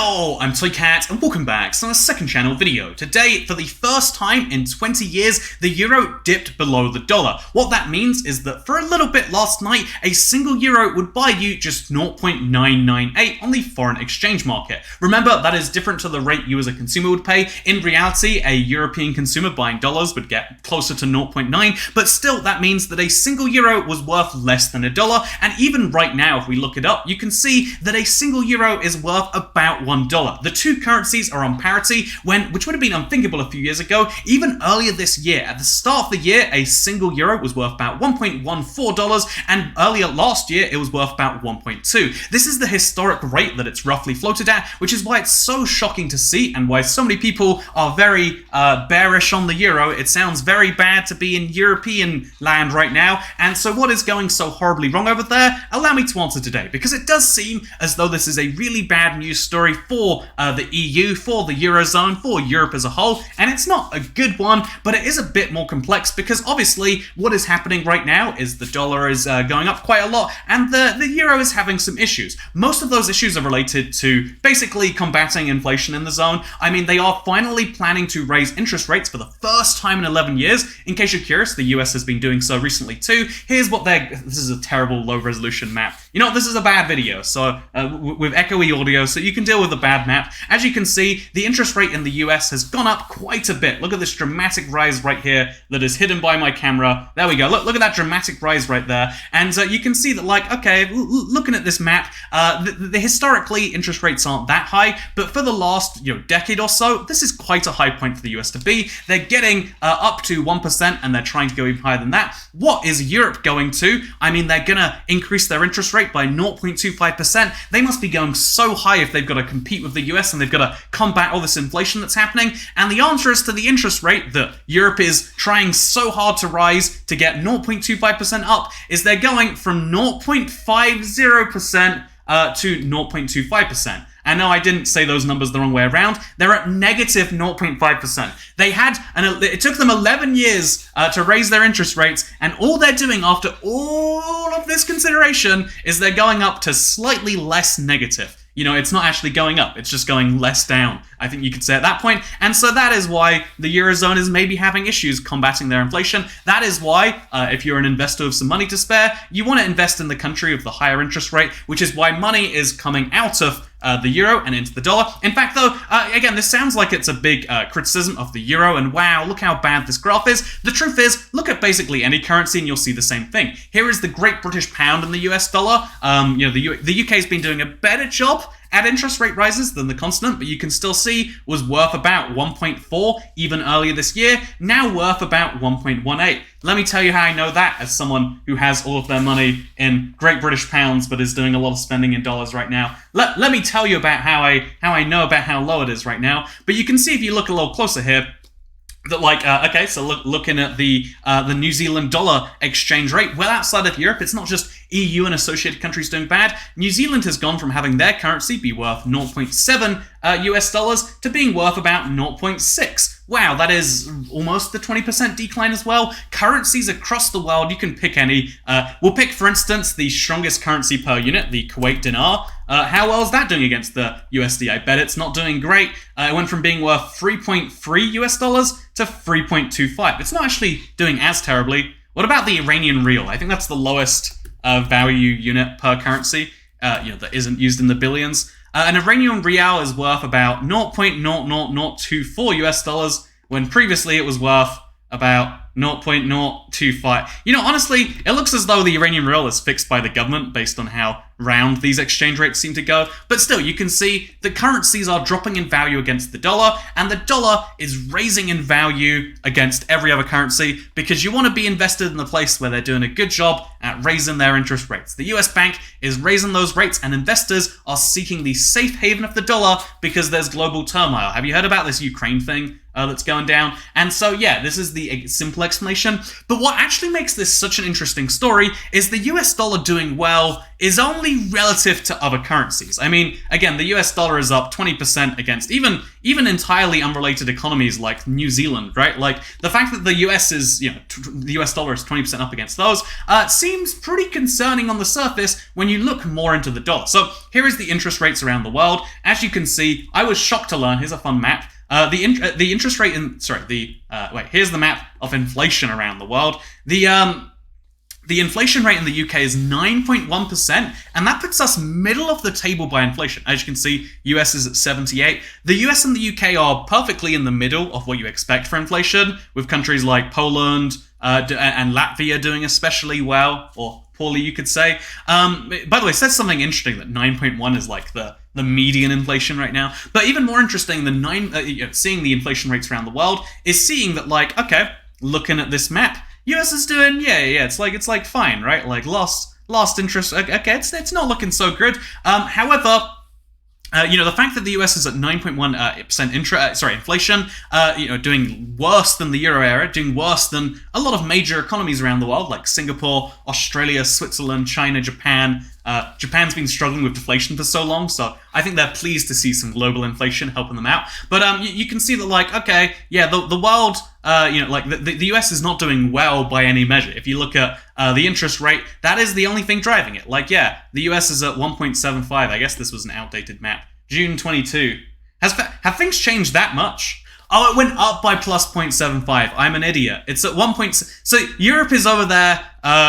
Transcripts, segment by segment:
Hello, I'm Toycat and welcome back to our second channel video. Today, for the first time in 20 years, the euro dipped below the dollar. What that means is that for a little bit last night, a single euro would buy you just 0.998 on the foreign exchange market. Remember, that is different to the rate you as a consumer would pay. In reality, a European consumer buying dollars would get closer to 0.9, but still that means that a single euro was worth less than a dollar, and even right now, if we look it up, you can see that a single euro is worth about $1. The two currencies are on parity, which would have been unthinkable a few years ago. Even earlier this year, at the start of the year, a single euro was worth about $1.14, and earlier last year, it was worth about 1.2. This is the historic rate that it's roughly floated at, which is why it's so shocking to see, and why so many people are very bearish on the euro. It sounds very bad to be in European land right now, and so what is going so horribly wrong over there? Allow me to answer today, because it does seem as though this is a really bad news story for the EU, for the Eurozone, for Europe as a whole, and it's not a good one, but it is a bit more complex because obviously what is happening right now is the dollar is going up quite a lot and the euro is having some issues. Most of those issues are related to basically combating inflation in the zone. I mean, they are finally planning to raise interest rates for the first time in 11 years. In case you're curious, the US has been doing so recently too. Here's what this is a terrible low resolution map. You know, this is a bad video, so with echoey audio, so you can deal with a bad map. As you can see, the interest rate in the US has gone up quite a bit. Look at this dramatic rise right here that is hidden by my camera. There we go. Look at that dramatic rise right there. And you can see that, like, okay, looking at this map, historically, interest rates aren't that high, but for the last decade or so, this is quite a high point for the US to be. They're getting up to 1%, and they're trying to go even higher than that. What is Europe going to? I mean, they're gonna increase their interest rate by 0.25%. They must be going so high if they've got to compete with the US and they've got to combat all this inflation that's happening. And the answer is to the interest rate that Europe is trying so hard to rise to get 0.25% up is they're going from 0.50% to 0.25%. And no, I didn't say those numbers the wrong way around. They're at negative 0.5%. It took them 11 years to raise their interest rates, and all they're doing after all of this consideration is they're going up to slightly less negative. It's not actually going up, it's just going less down, I think you could say at that point. And so that is why the Eurozone is maybe having issues combating their inflation. That is why, if you're an investor with some money to spare, you want to invest in the country with the higher interest rate, which is why money is coming out of the euro and into the dollar. In fact, though, again, this sounds like it's a big criticism of the euro, and wow, look how bad this graph is. The truth is, look at basically any currency and you'll see the same thing. Here is the Great British Pound and the US dollar. The UK's been doing a better job at interest rate rises than the continent, but you can still see was worth about 1.4 even earlier this year, now worth about 1.18. Let me tell you how I know that as someone who has all of their money in Great British Pounds but is doing a lot of spending in dollars right now. Let me tell you about how I know about how low it is right now. But you can see if you look a little closer here, that okay, so looking at the New Zealand dollar exchange rate, well, outside of Europe, it's not just EU and associated countries doing bad. New Zealand has gone from having their currency be worth 0.7 US dollars to being worth about 0.6. Wow, that is almost the 20% decline as well. Currencies across the world, you can pick any. We'll pick, for instance, the strongest currency per unit, the Kuwait dinar. How well is that doing against the USD? I bet it's not doing great. It went from being worth 3.3 US dollars to 3.25. It's not actually doing as terribly. What about the Iranian rial? I think that's the lowest value unit per currency, that isn't used in the billions. An Iranian rial is worth about 0.00024 US dollars, when previously it was worth about 0.025. Honestly, it looks as though the Iranian rial is fixed by the government based on how round these exchange rates seem to go. But still, you can see the currencies are dropping in value against the dollar, and the dollar is raising in value against every other currency because you want to be invested in the place where they're doing a good job at raising their interest rates. The US bank is raising those rates, and investors are seeking the safe haven of the dollar because there's global turmoil. Have you heard about this Ukraine thing? that's going down. And so, yeah, this is the simple explanation. But what actually makes this such an interesting story is the US dollar doing well is only relative to other currencies. I mean, again, the US dollar is up 20% against even entirely unrelated economies like New Zealand, right? Like, the fact that the US is, the US dollar is 20% up against those seems pretty concerning on the surface when you look more into the dollar. So here is the interest rates around the world. As you can see, I was shocked to learn, here's a fun map. The interest rate here's the map of inflation around the world. The inflation rate in the UK is 9.1%, and that puts us middle of the table by inflation. As you can see, US is at 78. The US and the UK are perfectly in the middle of what you expect for inflation, with countries like Poland and Latvia doing especially well, or poorly, you could say. By the way, it says something interesting that 9.1 is like the median inflation right now. But even more interesting than seeing the inflation rates around the world is seeing that, like, okay, looking at this map, US is doing, it's like fine, right? Like lost interest. Okay, it's not looking so good. However, the fact that the US is at 9.1% inflation, doing worse than the Euro area, doing worse than a lot of major economies around the world, like Singapore, Australia, Switzerland, China, Japan. Japan's been struggling with deflation for so long, so I think they're pleased to see some global inflation helping them out. But you can see that, like, okay, yeah, the world, the US is not doing well by any measure. If you look at the interest rate, that is the only thing driving it. Like, yeah, the US is at 1.75. I guess this was an outdated map. June 22. Have things changed that much? Oh, it went up by plus 0.75. I'm an idiot. It's at 1. So Europe is over there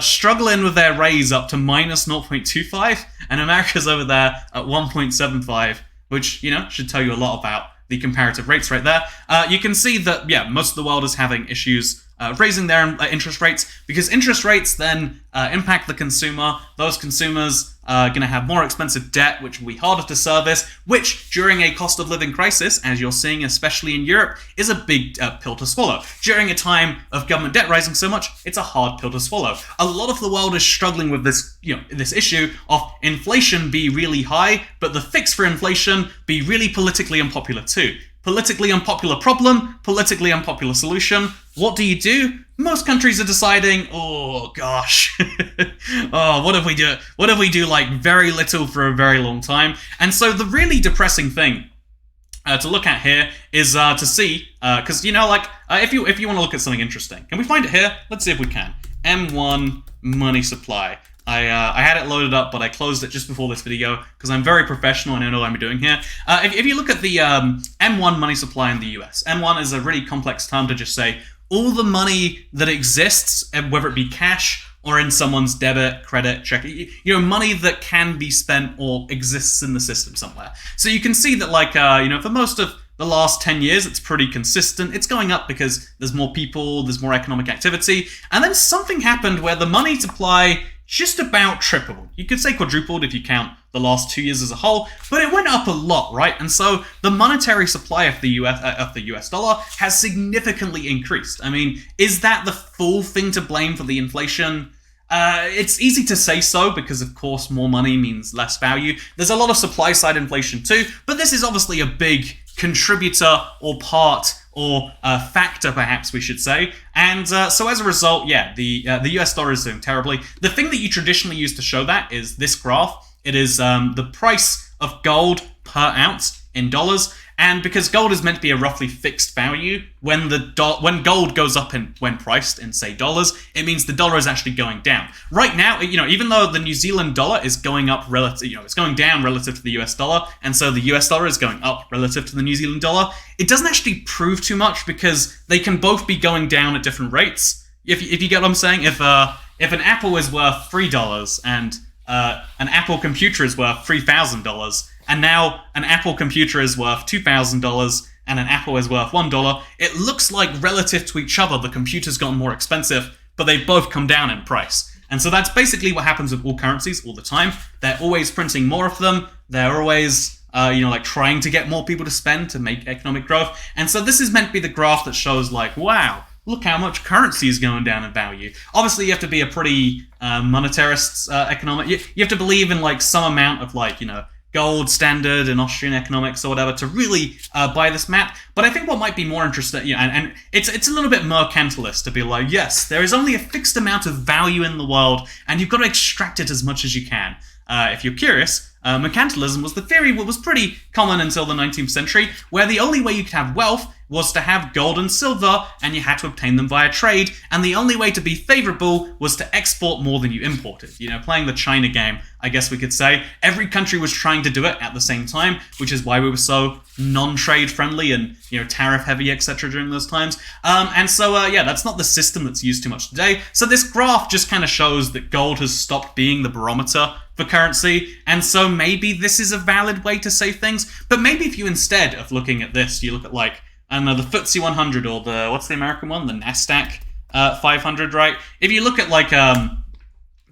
struggling with their raise up to minus 0.25, and America's over there at 1.75, which, should tell you a lot about the comparative rates right there. You can see that, yeah, most of the world is having issues raising their interest rates, because interest rates then impact the consumer. Those consumers are going to have more expensive debt, which will be harder to service, which during a cost of living crisis, as you're seeing especially in Europe, is a big pill to swallow. During a time of government debt rising so much, it's a hard pill to swallow. A lot of the world is struggling with this, this issue of inflation be really high, but the fix for inflation be really politically unpopular too. Politically unpopular problem, politically unpopular solution. What do? Most countries are deciding, oh gosh, what if we do? What if we do like very little for a very long time? And so the really depressing thing to look at here is to see, because if you want to look at something interesting, can we find it here? Let's see if we can. M1 money supply. I had it loaded up, but I closed it just before this video because I'm very professional and I know what I'm doing here. If you look at the M1 money supply in the US, M1 is a really complex term to just say all the money that exists, whether it be cash or in someone's debit, credit, check, money that can be spent or exists in the system somewhere. So you can see that, like, for most of the last 10 years, it's pretty consistent. It's going up because there's more people, there's more economic activity, and then something happened where the money supply just about tripled. You could say quadrupled if you count the last 2 years as a whole, but it went up a lot, right? And so the monetary supply of the US dollar has significantly increased. I mean, is that the full thing to blame for the inflation? It's easy to say so because, of course, more money means less value. There's a lot of supply-side inflation too, but this is obviously a big contributor or part or factor, perhaps we should say. And so as a result, yeah, the US dollar is doing terribly. The thing that you traditionally use to show that is this graph. It is the price of gold per ounce in dollars. And because gold is meant to be a roughly fixed value, when gold goes up when priced in, say, dollars, it means the dollar is actually going down. Right now, even though the New Zealand dollar is going up it's going down relative to the US dollar, and so the US dollar is going up relative to the New Zealand dollar, it doesn't actually prove too much because they can both be going down at different rates. If you get what I'm saying, if an Apple is worth $3 and an Apple computer is worth $3,000, and now an Apple computer is worth $2,000 and an Apple is worth $1, it looks like relative to each other, the computer's gotten more expensive, but they both come down in price. And so that's basically what happens with all currencies all the time. They're always printing more of them. They're always, trying to get more people to spend to make economic growth. And so this is meant to be the graph that shows, like, wow, look how much currency is going down in value. Obviously, you have to be a pretty monetarist economic. You have to believe in, like, some amount of, like, gold standard in Austrian economics or whatever to really buy this map. But I think what might be more interesting, and it's a little bit mercantilist to be like, yes, there is only a fixed amount of value in the world, and you've got to extract it as much as you can. If you're curious, mercantilism was the theory that was pretty common until the 19th century, where the only way you could have wealth was to have gold and silver, and you had to obtain them via trade, and the only way to be favorable was to export more than you imported. Playing the China game, I guess we could say. Every country was trying to do it at the same time, which is why we were so non-trade friendly and, tariff heavy, etc. during those times. And so, that's not the system that's used too much today. So this graph just kind of shows that gold has stopped being the barometer for currency, and so maybe this is a valid way to say things. But maybe if you, instead of looking at this, you look at the FTSE 100 or what's the American one? The NASDAQ 500, right? If you look at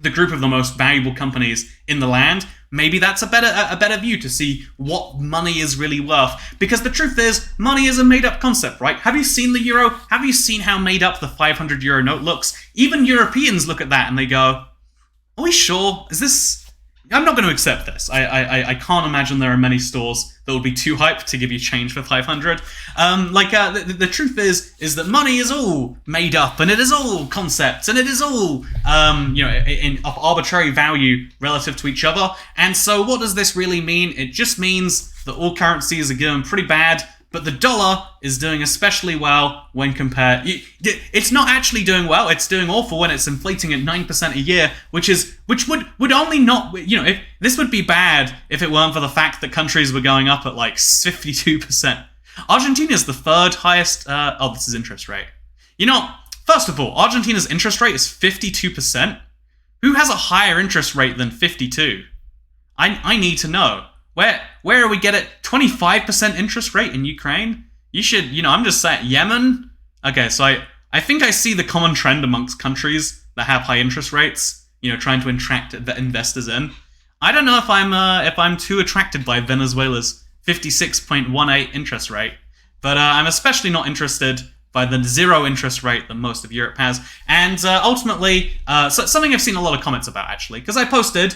the group of the most valuable companies in the land, maybe that's a better view to see what money is really worth. Because the truth is, money is a made-up concept, right? Have you seen the euro? Have you seen how made up the 500 euro note looks? Even Europeans look at that and they go, are we sure? Is this... I'm not going to accept this. I can't imagine there are many stores that would be too hyped to give you change for 500. The truth is that money is all made up, and it is all concepts, and it is all of arbitrary value relative to each other. And so, what does this really mean? It just means that all currencies are going pretty bad, but the dollar is doing especially well when compared... It's not actually doing well, it's doing awful when it's inflating at 9% a year, which would only not... if this would be bad if it weren't for the fact that countries were going up at 52%. Argentina is the third highest... this is interest rate. First of all, Argentina's interest rate is 52%. Who has a higher interest rate than 52? I need to know. Where are we get it? 25% interest rate in Ukraine? You should, I'm just saying, Yemen? Okay, so I think I see the common trend amongst countries that have high interest rates, trying to attract the investors in. I don't know if I'm too attracted by Venezuela's 56.18 interest rate, but I'm especially not interested by the zero interest rate that most of Europe has. And ultimately, something I've seen a lot of comments about, actually, because I posted,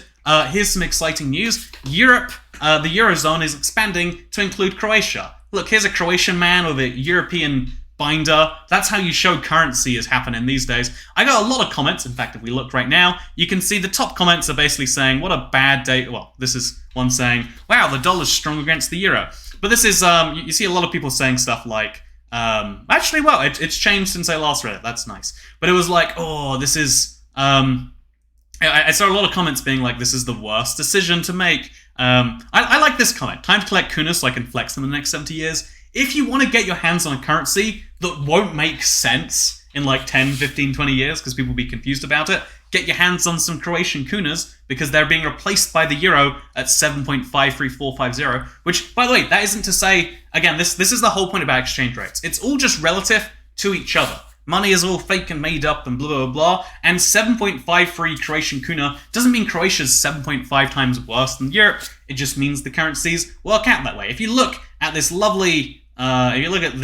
here's some exciting news. Europe, the Eurozone is expanding to include Croatia. Look, here's a Croatian man with a European binder. That's how you show currency is happening these days. I got a lot of comments. In fact, if we look right now, you can see the top comments are basically saying, what a bad day. Well, this is one saying, wow, the dollar's strong against the euro. But this is, you see a lot of people saying stuff like, actually, well, it's changed since I last read it. That's nice. But it was like, oh, this is, I saw a lot of comments being like, this is the worst decision to make. I like this comment. Time to collect kunas so I can flex them in the next 70 years. If you want to get your hands on a currency that won't make sense in 10, 15, 20 years, because people will be confused about it, get your hands on some Croatian kunas, because they're being replaced by the euro at 7.53450, which, by the way, that isn't to say, again, this is the whole point about exchange rates. It's all just relative to each other. Money is all fake and made up and blah, blah, blah. And 7.53 Croatian kuna doesn't mean Croatia's 7.5 times worse than Europe. It just means the currencies work out that way. If you look at this lovely, if you look at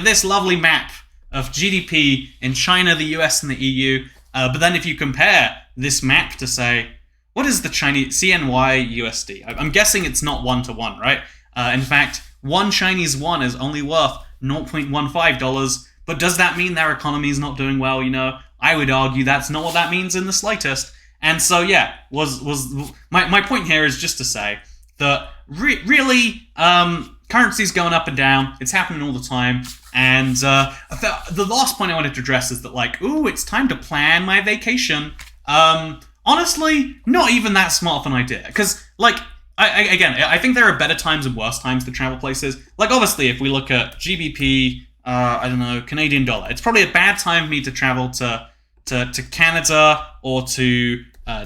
this lovely map of GDP in China, the US, and the EU, but then if you compare this map to say, what is the Chinese CNY USD? I'm guessing it's not 1-to-1, right? In fact, one Chinese yuan is only worth $0.15, but does that mean their economy is not doing well? I would argue that's not what that means in the slightest. And so, yeah, my point here is just to say that really, currency's going up and down. It's happening all the time. And the last point I wanted to address is that, it's time to plan my vacation. Honestly, not even that smart of an idea. Because, I think there are better times and worse times to travel places. Obviously, if we look at GBP, Canadian dollar, it's probably a bad time for me to travel to Canada or to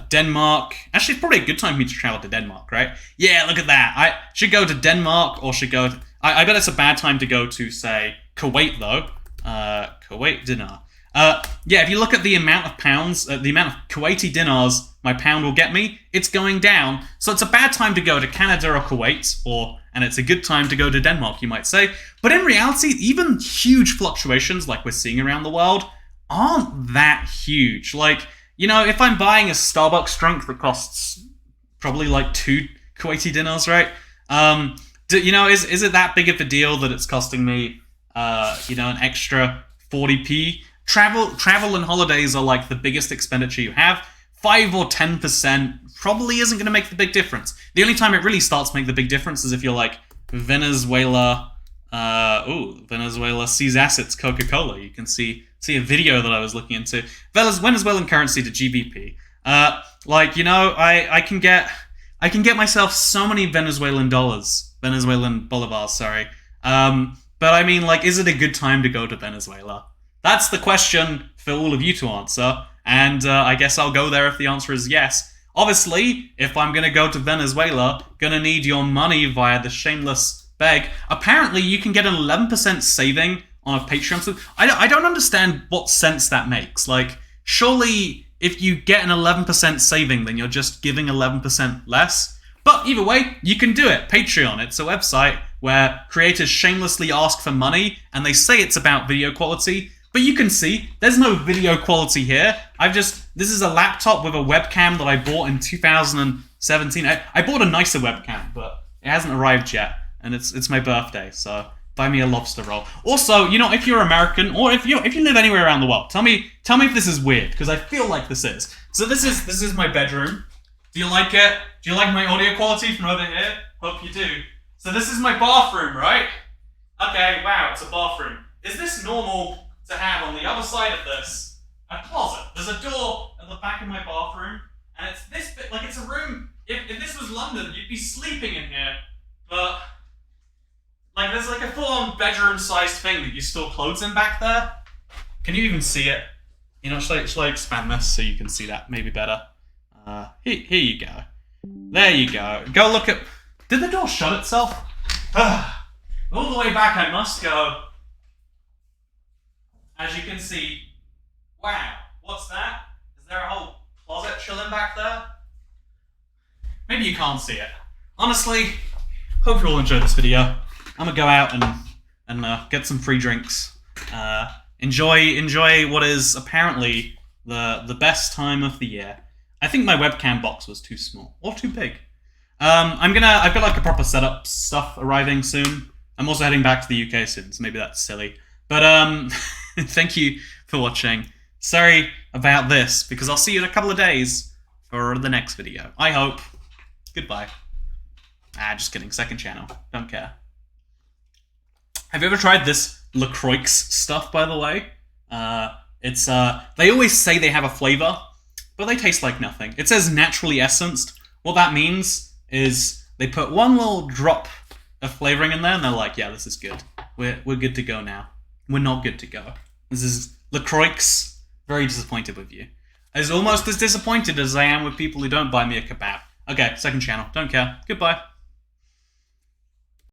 Denmark. Actually, it's probably a good time for me to travel to Denmark, right? Yeah, look at that. I should go to Denmark or should go to... I bet it's a bad time to go to, say, Kuwait, though. Kuwait dinar. If you look at the amount of pounds, the amount of Kuwaiti dinars my pound will get me, it's going down. So it's a bad time to go to Canada or Kuwait, and it's a good time to go to Denmark, you might say. But in reality, even huge fluctuations like we're seeing around the world aren't that huge. If I'm buying a Starbucks drink that costs probably like 2 Kuwaiti dinars, right? Is it that big of a deal that it's costing me, an extra 40p? Travel and holidays are like the biggest expenditure you have. 5 or 10% probably isn't going to make the big difference. The only time it really starts to make the big difference is if you're like Venezuela. Venezuela sees assets Coca-Cola. You can see a video that I was looking into. Venezuelan currency to GBP. I can get myself so many Venezuelan bolivars, sorry. But I mean, like, is it a good time to go to Venezuela? That's the question for all of you to answer. And I guess I'll go there if the answer is yes. Obviously, if I'm going to go to Venezuela, going to need your money via the shameless beg. Apparently, you can get an 11% saving on a Patreon. I don't understand what sense that makes. Like, surely if you get an 11% saving, then you're just giving 11% less. But either way, you can do it. Patreon, it's a website where creators shamelessly ask for money, and they say it's about video quality. But you can see, there's no video quality here. This is a laptop with a webcam that I bought in 2017. I bought a nicer webcam, but it hasn't arrived yet. And it's my birthday, so buy me a lobster roll. Also, if you're American, or if you live anywhere around the world, tell me if this is weird, because I feel like this is. So this is my bedroom. Do you like it? Do you like my audio quality from over here? Hope you do. So this is my bathroom, right? Okay, wow, it's a bathroom. Is this normal to have on the other side of this a closet? There's a door at the back of my bathroom, and it's this bit, like it's a room. If this was London, you'd be sleeping in here, but like there's like a full-on bedroom-sized thing that you store clothes in back there. Can you even see it? Should I expand this so you can see that maybe better? Here you go. There you go. Go look at... Did the door shut itself? All the way back I must go. As you can see... Wow, what's that? Is there a whole closet chilling back there? Maybe you can't see it. Honestly, hope you all enjoyed this video. I'm gonna go out and get some free drinks. Enjoy what is apparently the best time of the year. I think my webcam box was too small or too big. I've got like a proper setup stuff arriving soon. I'm also heading back to the UK soon, so maybe that's silly. But thank you for watching. Sorry about this, because I'll see you in a couple of days for the next video. I hope. Goodbye. Just kidding. Second channel. Don't care. Have you ever tried this LaCroix stuff, by the way? They always say they have a flavor, but they taste like nothing. It says naturally essenced. What that means is they put one little drop of flavoring in there, and they're like, yeah, this is good. We're good to go now. We're not good to go. This is LaCroix. Very disappointed with you. As almost as disappointed as I am with people who don't buy me a kebab. Okay, second channel. Don't care. Goodbye.